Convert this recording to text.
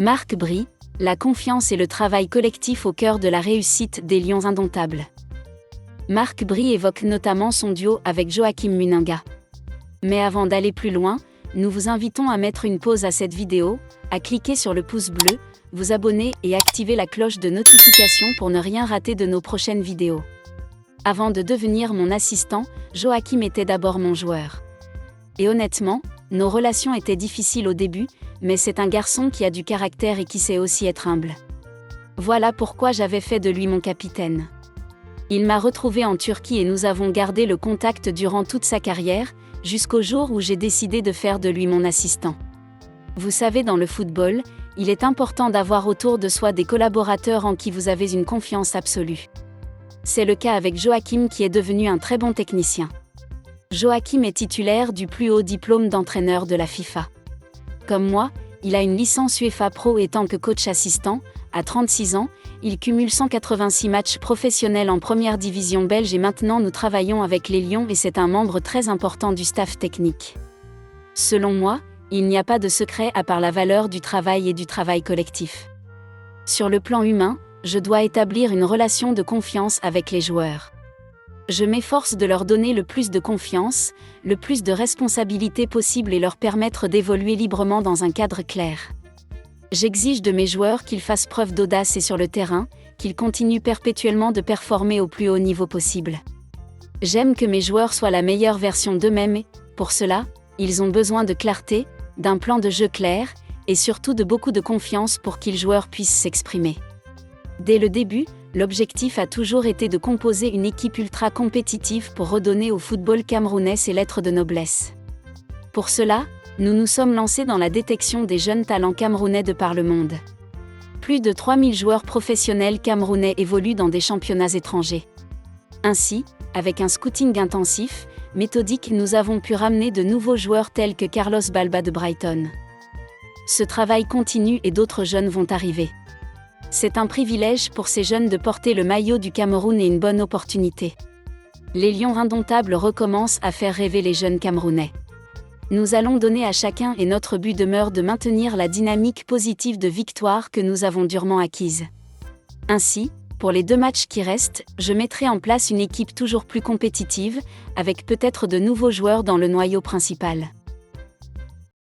Marc Bry, la confiance et le travail collectif au cœur de la réussite des Lions indomptables. Marc Bry évoque notamment son duo avec Joachim Muninga. Mais avant d'aller plus loin, nous vous invitons à mettre une pause à cette vidéo, à cliquer sur le pouce bleu, vous abonner et activer la cloche de notification pour ne rien rater de nos prochaines vidéos. Avant de devenir mon assistant, Joachim était d'abord mon joueur. Et honnêtement, nos relations étaient difficiles au début, mais c'est un garçon qui a du caractère et qui sait aussi être humble. Voilà pourquoi j'avais fait de lui mon capitaine. Il m'a retrouvé en Turquie et nous avons gardé le contact durant toute sa carrière, jusqu'au jour où j'ai décidé de faire de lui mon assistant. Vous savez, dans le football, il est important d'avoir autour de soi des collaborateurs en qui vous avez une confiance absolue. C'est le cas avec Joachim qui est devenu un très bon technicien. Joachim est titulaire du plus haut diplôme d'entraîneur de la FIFA. Comme moi, il a une licence UEFA Pro et tant que coach assistant, à 36 ans, il cumule 186 matchs professionnels en première division belge et maintenant nous travaillons avec les Lions et c'est un membre très important du staff technique. Selon moi, il n'y a pas de secret à part la valeur du travail et du travail collectif. Sur le plan humain, je dois établir une relation de confiance avec les joueurs. Je m'efforce de leur donner le plus de confiance, le plus de responsabilités possible et leur permettre d'évoluer librement dans un cadre clair. J'exige de mes joueurs qu'ils fassent preuve d'audace et sur le terrain, qu'ils continuent perpétuellement de performer au plus haut niveau possible. J'aime que mes joueurs soient la meilleure version d'eux-mêmes et, pour cela, ils ont besoin de clarté, d'un plan de jeu clair, et surtout de beaucoup de confiance pour qu'ils joueurs puissent s'exprimer. Dès le début, l'objectif a toujours été de composer une équipe ultra compétitive pour redonner au football camerounais ses lettres de noblesse. Pour cela, nous nous sommes lancés dans la détection des jeunes talents camerounais de par le monde. Plus de 3000 joueurs professionnels camerounais évoluent dans des championnats étrangers. Ainsi, avec un scouting intensif, méthodique, nous avons pu ramener de nouveaux joueurs tels que Carlos Balba de Brighton. Ce travail continue et d'autres jeunes vont arriver. C'est un privilège pour ces jeunes de porter le maillot du Cameroun et une bonne opportunité. Les Lions indomptables recommencent à faire rêver les jeunes Camerounais. Nous allons donner à chacun et notre but demeure de maintenir la dynamique positive de victoire que nous avons durement acquise. Ainsi, pour les 2 matchs qui restent, je mettrai en place une équipe toujours plus compétitive, avec peut-être de nouveaux joueurs dans le noyau principal.